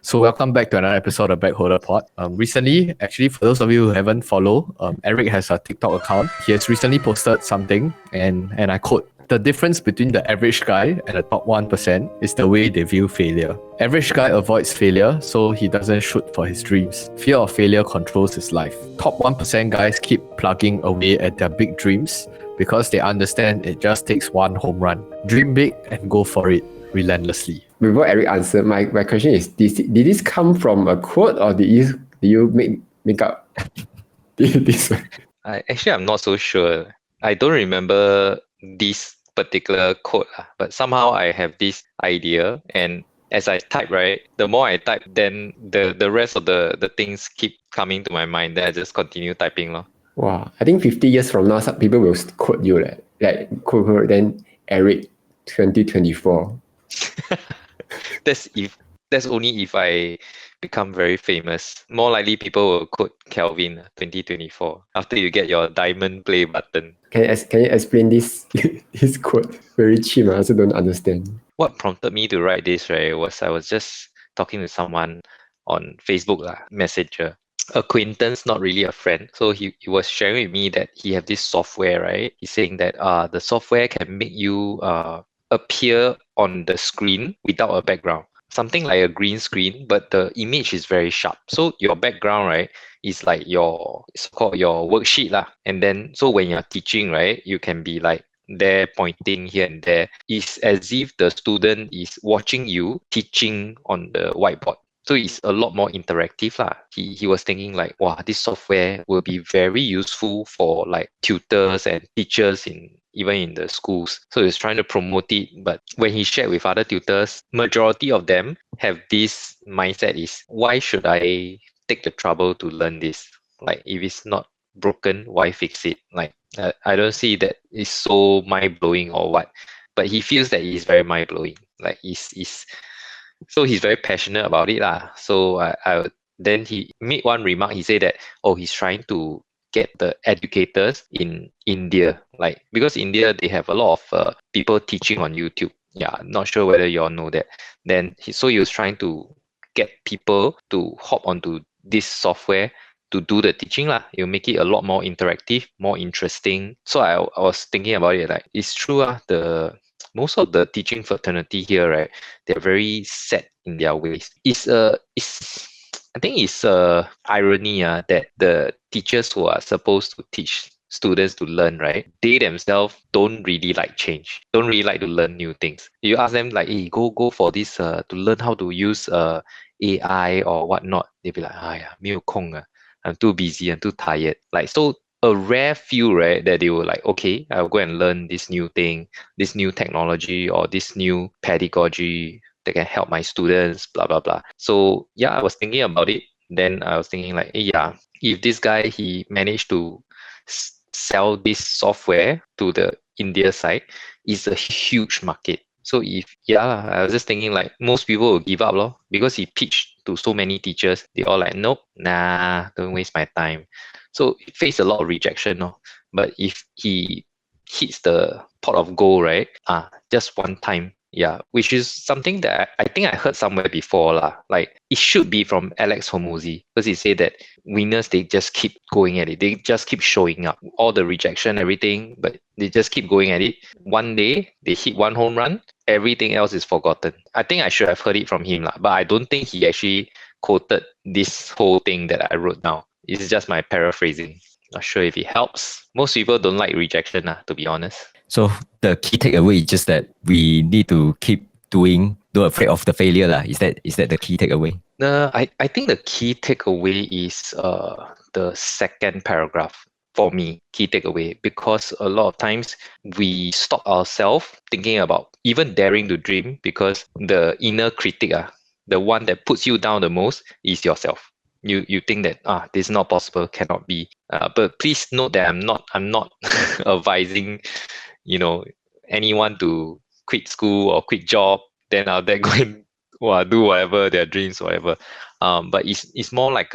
So welcome back to another episode of Backholder Pod. Recently, actually, for those of you who haven't followed, Eric has a TikTok account. He has recently posted something, and I quote: "The difference between the average guy and the top 1% is the way they view failure. Average guy avoids failure, so he doesn't shoot for his dreams. Fear of failure controls his life. Top 1% guys keep plugging away at their big dreams because they understand it just takes one home run. Dream big and go for it relentlessly." Before Eric answer, my question is: did this come from a quote, or did you make up this one? I'm not so sure. I don't remember this particular quote, but somehow I have this idea, and as I type, right, the more I type, then the rest of the things keep coming to my mind. Then I just continue typing, lor. Wow, I think 50 years from now, some people will quote you like quote then Eric 2024. That's only if I become very famous. More likely people will quote Kelvin 2024 after you get your diamond play button. Can you explain this this quote? Very cheap, I also don't understand. What prompted me to write this, right, was I was just talking to someone on Facebook, Messenger. Acquaintance, not really a friend. So he was sharing with me that he have this software, right? He's saying that the software can make you appear on the screen without a background. Something like a green screen, but the image is very sharp. So your background, right, is like it's called your worksheet lah. And then so when you're teaching, right, you can be like there pointing here and there. It's as if the student is watching you teaching on the whiteboard. So it's a lot more interactive lah. He was thinking like, wow, this software will be very useful for like tutors and teachers even in the schools. So he's trying to promote it. But when he shared with other tutors, majority of them have this mindset is, why should I take the trouble to learn this? Like if it's not broken, why fix it? Like I don't see that it's so mind-blowing or what. But he feels that it's very mind-blowing. Like so he's very passionate about it lah. So then he made one remark. He said that he's trying to get the educators in India, like because India they have a lot of people teaching on YouTube. Yeah, not sure whether you all know that. Then he was trying to get people to hop onto this software to do the teaching lah. You make it a lot more interactive, more interesting. So I was thinking about it, like it's true the most of the teaching fraternity here, right, they're very set in their ways. I think it's irony that the teachers who are supposed to teach students to learn, right, they themselves don't really like change, don't really like to learn new things. You ask them like, hey, go for this to learn how to use AI or whatnot, they'll be like, 哎呀，没有空啊, I'm too busy, I'm too tired. Like, so a rare few, right, that they were like, okay, I'll go and learn this new thing, this new technology or this new pedagogy that can help my students, blah, blah, blah. So yeah, I was thinking about it. Then I was thinking like, yeah, if this guy, he managed to sell this software to the India side, it's a huge market. So I was just thinking like most people will give up because he pitched to so many teachers. They all like, nope, nah, don't waste my time. So he faced a lot of rejection. But if he hits the pot of gold, right? Just one time. Yeah, which is something that I think I heard somewhere before lah. Like it should be from Alex Hormozy, because he said that winners, they just keep going at it. They just keep showing up. All the rejection, everything, but they just keep going at it. One day they hit one home run, everything else is forgotten. I think I should have heard it from him lah, but I don't think he actually quoted this whole thing that I wrote down. It's just my paraphrasing. Not sure if it helps. Most people don't like rejection, to be honest. So the key takeaway is just that we need to keep doing, don't afraid of the failure lah. Is that the key takeaway? I think the key takeaway is the second paragraph for me, key takeaway, because a lot of times we stop ourselves thinking about even daring to dream, because the inner critic, the one that puts you down the most is yourself. You think that this is not possible, cannot be. But please note that I'm not advising anyone to quit school or quit job, then they're going do whatever their dreams, whatever. But it's more like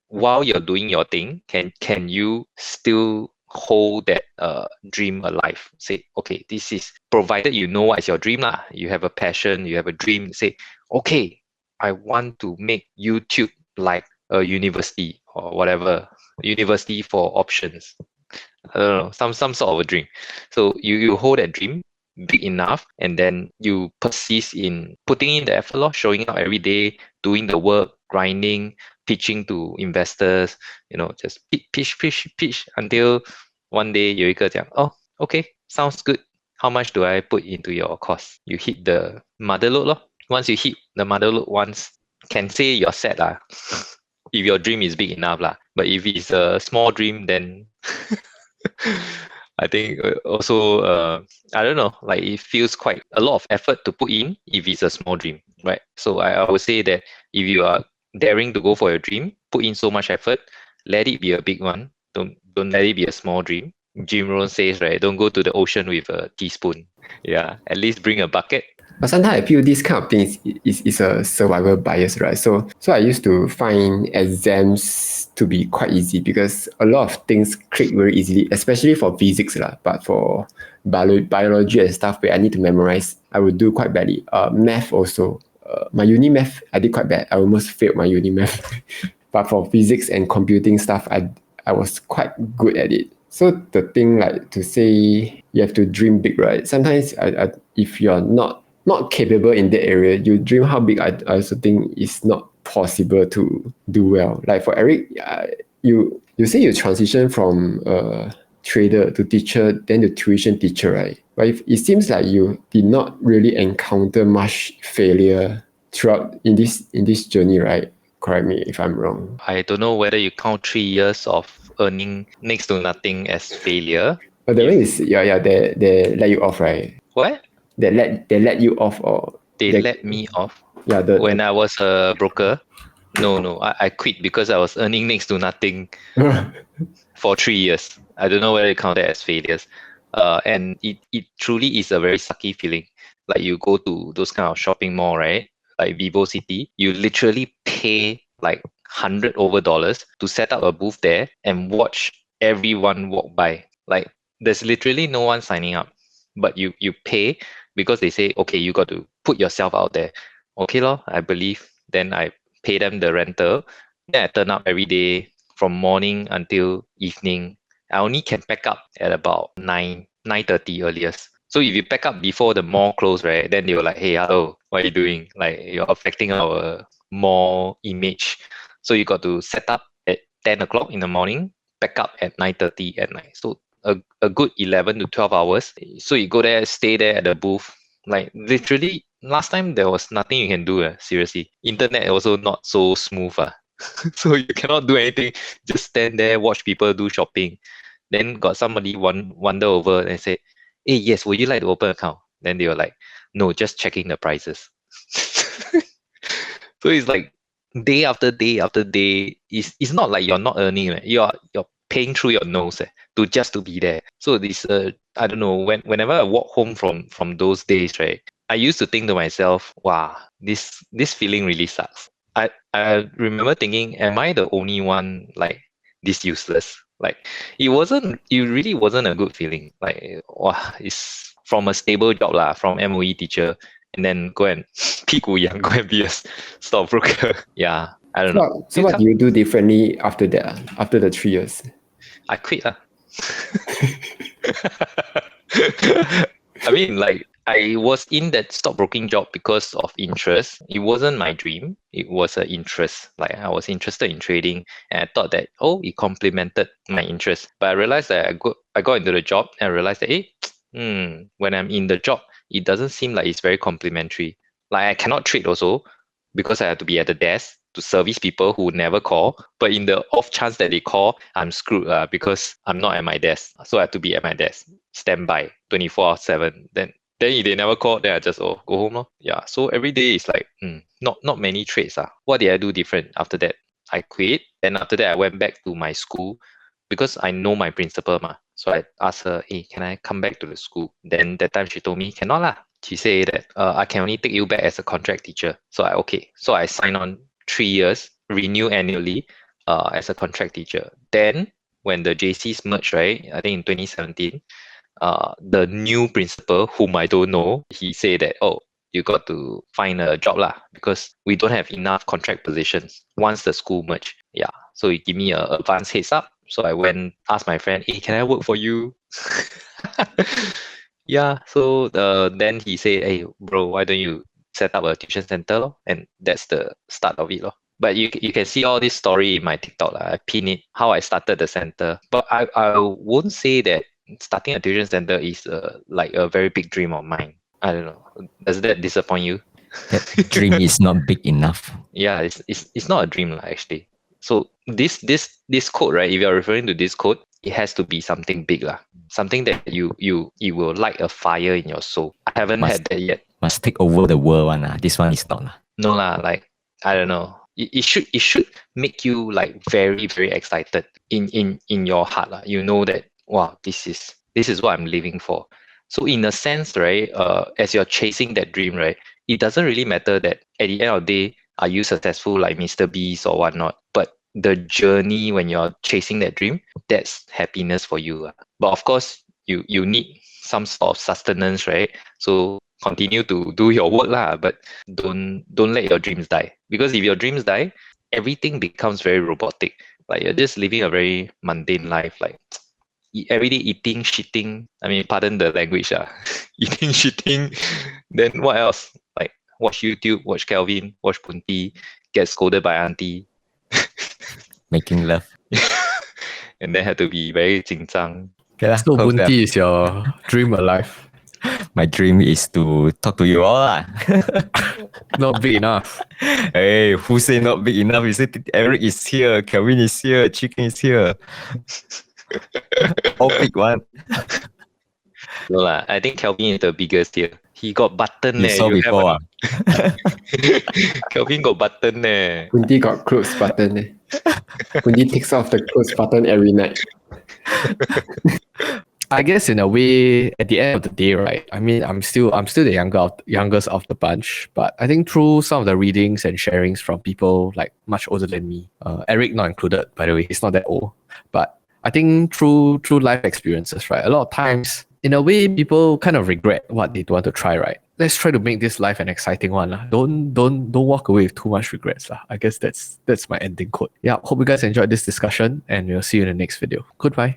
while you're doing your thing, can you still hold that dream alive? Say, okay, this is provided you know what is your dream lah. You have a passion, you have a dream. Say, okay, I want to make YouTube like a university or whatever, university for options. I don't know, some sort of a dream. So you hold that dream big enough, and then you persist in putting in the effort, lor, showing up every day, doing the work, grinding, pitching to investors, just pitch until one day 有一个讲, oh, okay, sounds good. How much do I put into your course? You hit the mother load, lor. Once you hit the mother load once, can say you're set lah. If your dream is big enough lah. But if it's a small dream, then I think also I don't know, like it feels quite a lot of effort to put in if it's a small dream, right? So I would say that if you are daring to go for your dream, put in so much effort, let it be a big one. Don't let it be a small dream. Jim Rohn says, right, don't go to the ocean with a teaspoon. Yeah, at least bring a bucket. But sometimes I feel this kind of thing is a survival bias, right? So I used to find exams to be quite easy because a lot of things click very easily, especially for physics lah. But for biology and stuff where I need to memorize, I would do quite badly. Math also. My uni math, I did quite bad. I almost failed my uni math. But for physics and computing stuff, I was quite good at it. So the thing, like to say you have to dream big, right? Sometimes if you're not capable in that area, you dream how big, I also think it's not possible to do well. Like for Eric, you say you transition from trader to teacher, then to tuition teacher, right? But it seems like you did not really encounter much failure throughout in this journey, right? Correct me if I'm wrong. I don't know whether you count 3 years of earning next to nothing as failure. But the way is they let you off, right? What? They let you off, or They let me off yeah. when I was a broker. No, I quit because I was earning next to nothing for 3 years. I don't know whether you count that as failures. And it truly is a very sucky feeling. Like you go to those kind of shopping mall, right? Like Vivo City, you literally pay like $100 to set up a booth there and watch everyone walk by. Like there's literally no one signing up, but you pay because they say, okay, you got to put yourself out there. Okay, lor, I believe. Then I pay them the rental. Then I turn up every day from morning until evening. I only can pack up at about 9:30 earliest. So if you pack up before the mall close, right, then they were like, hey, hello, what are you doing? Like you're affecting our mall image. So you got to set up at 10 o'clock in the morning, pack up at 9:30 at night. So a good 11 to 12 hours. So you go there, stay there at the booth. Like literally, last time there was nothing you can do. Seriously, internet also not so smooth. So you cannot do anything. Just stand there, watch people do shopping. Then got somebody wander over and say, hey, yes, would you like to open an account? Then they were like, no, just checking the prices. So it's like day after day after day. It's not like you're not earning. You're paying through your nose to be there. So this I don't know, whenever I walk home from those days, right, I used to think to myself, wow, this feeling really sucks. I remember thinking, am I the only one like this useless? Like it really wasn't a good feeling. Like wow, it's from a stable job lah, from MOE teacher, and then go and 屁股痒 go and be a stockbroker. Yeah, I don't know. So what do you do differently after that? After the 3 years? I quit. I mean, like I was in that stockbroking job because of interest. It wasn't my dream. It was an interest. Like I was interested in trading, and I thought that it complemented my interest. But I realized that I got into the job and I realized that when I'm in the job, it doesn't seem like it's very complementary. Like I cannot trade also because I have to be at the desk to service people who never call. But in the off chance that they call, I'm screwed because I'm not at my desk. So I have to be at my desk, standby 24/7. Then if they never call, then I just go home. Lor. Yeah. So every day is like not many trades. What did I do different after that? I quit. And after that, I went back to my school because I know my principal. So I asked her, hey, can I come back to the school? Then that time she told me, cannot lah. She said that I can only take you back as a contract teacher. So So I signed on 3 years, renew annually as a contract teacher. Then when the JCs merged, right, I think in 2017, the new principal, whom I don't know, he said that, you got to find a job lah, because we don't have enough contract positions once the school merge. Yeah, so he give me a advance heads up. So I went asked my friend, hey, can I work for you? Yeah, so then he said, hey bro, why don't you set up a tuition center lor? And that's the start of it lor. But you can see all this story in my TikTok lah. I pin it how I started the center. But I won't say that starting a tuition center is like a very big dream of mine. I don't know. Does that disappoint you? That dream is not big enough. Yeah, it's not a dream lah, actually. So this code, right? If you're referring to this code, it has to be something big lah. Something that you will light a fire in your soul. I haven't had that yet. Must take over the world one. This one is not. No lah, like I don't know. It should make you like very, very excited in your heart lah. You know that wow, this is what I'm living for. So in a sense, right, as you're chasing that dream, right, it doesn't really matter that at the end of the day, are you successful like Mr. Beast or whatnot? But the journey when you're chasing that dream, that's happiness for you. But of course, you need some sort of sustenance, right? So continue to do your work lah, but don't let your dreams die. Because if your dreams die, everything becomes very robotic. Like you're just living a very mundane life, like every day eating, shitting. I mean, pardon the language, eating, shitting. Then what else? Like watch YouTube, watch Kelvin, watch Punti, get scolded by auntie, Making love. and then have to be very 紧张. Okay lah, So close lah. Bunti is your dream alive. My dream is to talk to you all lah. Not big enough. Hey, who say not big enough? You say Eric is here, Kelvin is here, Chicken is here. All big one. No lah, I think Kelvin is the biggest here. He got button You there. saw You before. have Kelvin got button there. Kunti got close button. Kunti takes off the close button every night. I guess in a way, at the end of the day, right? I mean, I'm still the youngest of the bunch, but I think through some of the readings and sharings from people like much older than me, Eric not included, by the way, he's not that old. But I think through life experiences, right? A lot of times, in a way, people kind of regret what they don't want to try, right? Let's try to make this life an exciting one, lah. Don't walk away with too much regrets, lah. I guess that's my ending quote. Yeah, hope you guys enjoyed this discussion, and we'll see you in the next video. Goodbye.